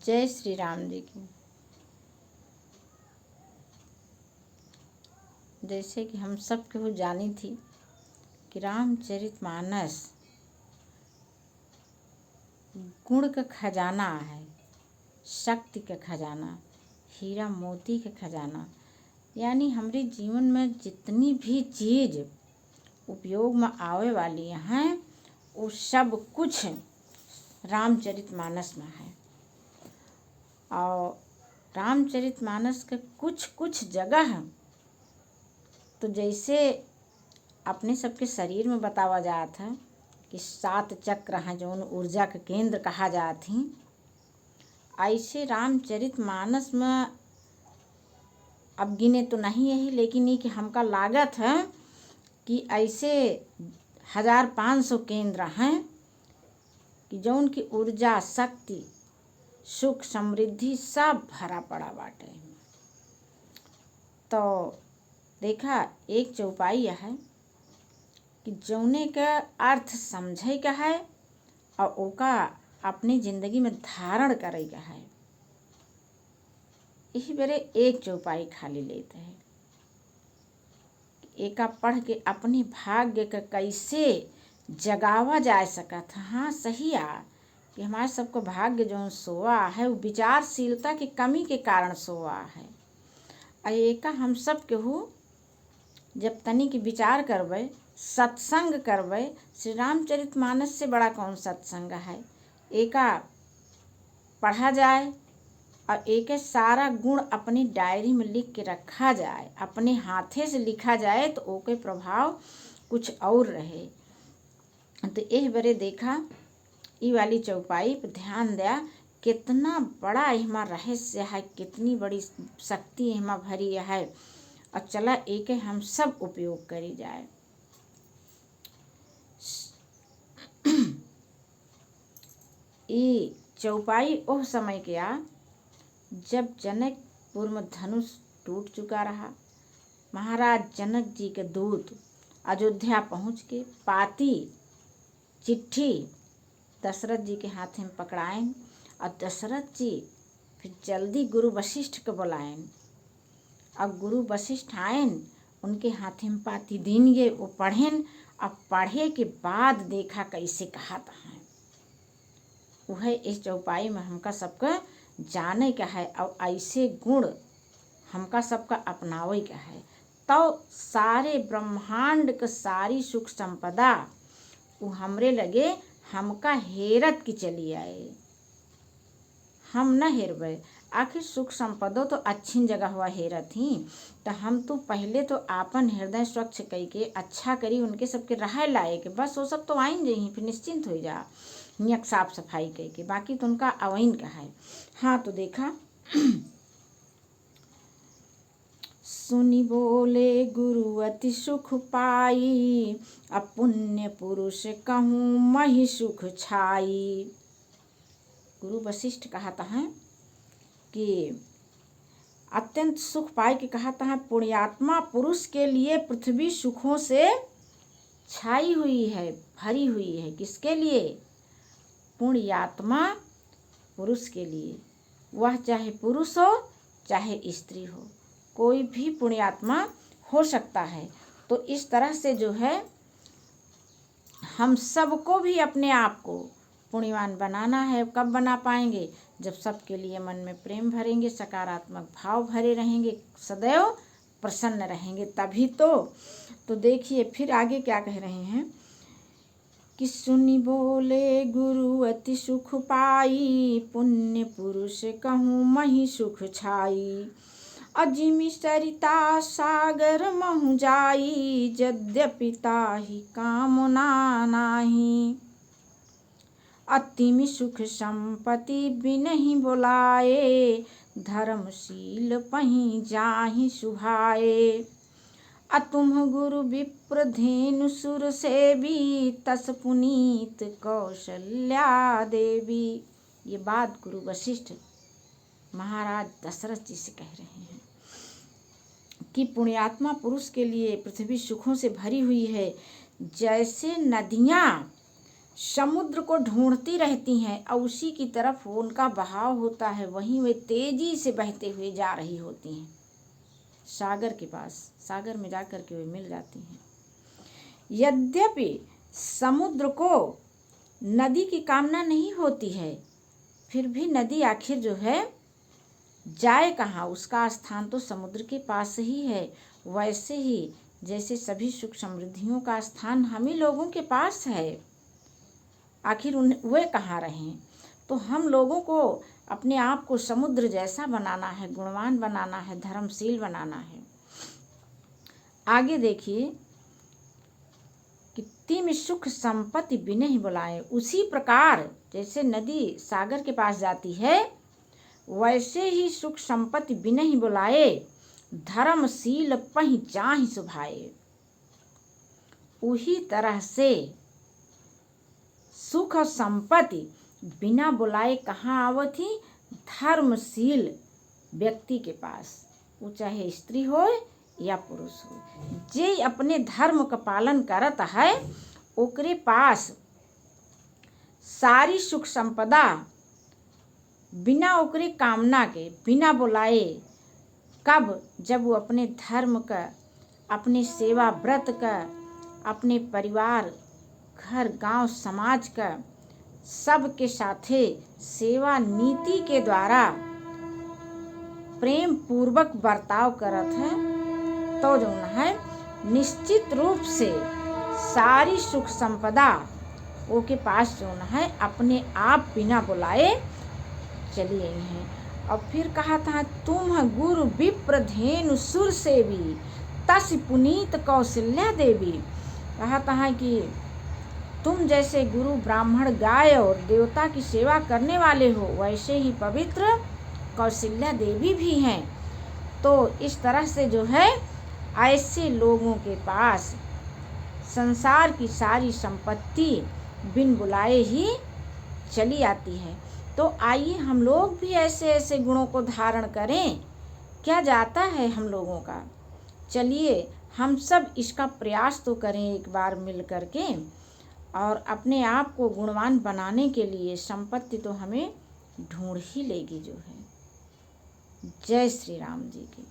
जय श्री राम जी की। जैसे कि हम सब केहू जानी थी कि रामचरितमानस गुण का खजाना है, शक्ति का खजाना, हीरा मोती का खजाना। यानी हमारे जीवन में जितनी भी चीज़ उपयोग में आवे वाली हैं वो सब कुछ रामचरितमानस में है। और रामचरितमानस के कुछ कुछ जगह तो जैसे अपने सबके शरीर में बतावा जात है कि 7 चक्र हैं जो उन ऊर्जा के केंद्र कहा जात ही, ऐसे रामचरितमानस में अब गिने तो नहीं यही, लेकिन ये कि हमका लागत है कि ऐसे 1500 केंद्र हैं कि जो उनकी ऊर्जा, शक्ति, सुख, समृद्धि सब भरा पड़ा बाटे। तो देखा एक चौपाई यह है कि जौने का अर्थ समझे का है और ओका अपनी जिंदगी में धारण करे का है। यही बेरे एक चौपाई खाली लेते हैं, एका पढ़ के अपने भाग्य का कैसे जगावा जा सकत। हाँ सही आ कि हमारे सबको भाग्य जो सोआ है वो विचारशीलता की कमी के कारण सोआ है। एका हम सब केहू जब तनिक विचार करबै, सत्संग करबै, श्री रामचरितमानस से बड़ा कौन सत्संग है। एका पढ़ा जाए और एक सारा गुण अपनी डायरी में लिख के रखा जाए, अपने हाथे से लिखा जाए तो ओके प्रभाव कुछ और रहे। तो यह बरे देखा ये वाली चौपाई पर ध्यान दिया, कितना बड़ा इहमा रहस्य है, कितनी बड़ी शक्ति इहमा भरी है। और चला एक हम सब उपयोग करी जाए। ये चौपाई ओह समय के आ जब जनकपुर में धनुष टूट चुका रहा। महाराज जनक जी के दूत अयोध्या पहुँच के पाती चिट्ठी दशरथ जी के हाथ में पकड़ाएं और दशरथ जी फिर जल्दी गुरु वशिष्ठ को बुलाएं। अब गुरु वशिष्ठ आयन, उनके हाथ में पाती दीनिए, वो पढ़ें। अब पढ़े के बाद देखा कैसे कहा है वह इस चौपाई में हमका सबका जाने का है और ऐसे गुण हमका सबका अपनावे का है। तो सारे ब्रह्मांड के सारी सुख संपदा वो हमरे लगे हमका हेरत की चली आए। हम न हेरबे, आखिर सुख संपदो तो अच्छी जगह हुआ हेरत ही। तो हम तो पहले तो आपन हृदय स्वच्छ कई के अच्छा करी उनके सबके रह लाए के बस वो सब तो आइन जही, फिर निश्चिंत हो जा नियक साफ सफाई कई के, बाकी तो उनका अवैन का है। हाँ तो देखा सुनी बोले गुरु अति सुख पाई, अपुण्य पुरुष कहूँ मही सुख छाई। गुरु वशिष्ठ कहता है कि अत्यंत सुख पाए के कहता है पुण्यात्मा पुरुष के लिए पृथ्वी सुखों से छाई हुई है, भरी हुई है। किसके लिए? पुण्यात्मा पुरुष के लिए। वह चाहे पुरुष हो चाहे स्त्री हो, कोई भी पुण्यात्मा हो सकता है। तो इस तरह से जो है हम सबको भी अपने आप को पुण्यवान बनाना है। कब बना पाएंगे? जब सबके लिए मन में प्रेम भरेंगे, सकारात्मक भाव भरे रहेंगे, सदैव प्रसन्न रहेंगे, तभी तो देखिए फिर आगे क्या कह रहे हैं कि सुनी बोले गुरु अति सुख पाई, पुण्य पुरुष कहूँ मही सुख छाई। अजिमि सरिता सागर महु जाई, यद्यपि ताहि कामना नाही। अतिमि सुख संपत्ति बिनहि बोलाए, धर्मशील पही जाहि सुहाए। अतुम गुरु विप्र धेनु सुर सेवी, तस पुनीत कौशल्या देवी। ये बात गुरु वशिष्ठ महाराज दशरथ जी से कह रहे हैं कि पुण्यात्मा पुरुष के लिए पृथ्वी सुखों से भरी हुई है। जैसे नदियाँ समुद्र को ढूंढती रहती हैं और उसी की तरफ उनका बहाव होता है, वहीं वे तेजी से बहते हुए जा रही होती हैं सागर के पास। सागर में जाकर के वे मिल जाती हैं। यद्यपि समुद्र को नदी की कामना नहीं होती है, फिर भी नदी आखिर जो है जाए कहाँ, उसका स्थान तो समुद्र के पास ही है। वैसे ही जैसे सभी सुख समृद्धियों का स्थान हम ही लोगों के पास है, आखिर वे कहाँ रहें। तो हम लोगों को अपने आप को समुद्र जैसा बनाना है, गुणवान बनाना है, धर्मशील बनाना है। आगे देखिए कि तिम सुख संपत्ति बिनहि बुलाए। उसी प्रकार जैसे नदी सागर के पास जाती है, वैसे ही सुख संपत्ति बिनहि बुलाए, धर्मशील पहि चाहि सुभाए। उही तरह से सुख और संपत्ति बिना बुलाए कहाँ आवती, धर्मशील व्यक्ति के पास, वो चाहे स्त्री हो या पुरुष हो, जे अपने धर्म का पालन करत है ओकरे पास सारी सुख संपदा बिना ओकरे कामना के, बिना बुलाए, कब, जब वो अपने धर्म का, अपने सेवा व्रत का, अपने परिवार, घर, गांव, समाज का सब के साथे सेवा नीति के द्वारा प्रेम पूर्वक बर्ताव करत है, तो जो है निश्चित रूप से सारी सुख संपदा वो के पास जो है अपने आप बिना बुलाए चली आई हैं। और फिर कहा था, तुम गुरु विप्र धेनु सुर सेवी, तस पुनीत कौशल्या देवी। कहा था कि तुम जैसे गुरु, ब्राह्मण, गाय और देवता की सेवा करने वाले हो, वैसे ही पवित्र कौशल्या देवी भी हैं। तो इस तरह से जो है ऐसे लोगों के पास संसार की सारी संपत्ति बिन बुलाए ही चली आती है। तो आइए हम लोग भी ऐसे ऐसे गुणों को धारण करें, क्या जाता है हम लोगों का। चलिए हम सब इसका प्रयास तो करें एक बार मिल करके, और अपने आप को गुणवान बनाने के लिए संपत्ति तो हमें ढूंढ ही लेगी जो है। जय श्री राम जी की।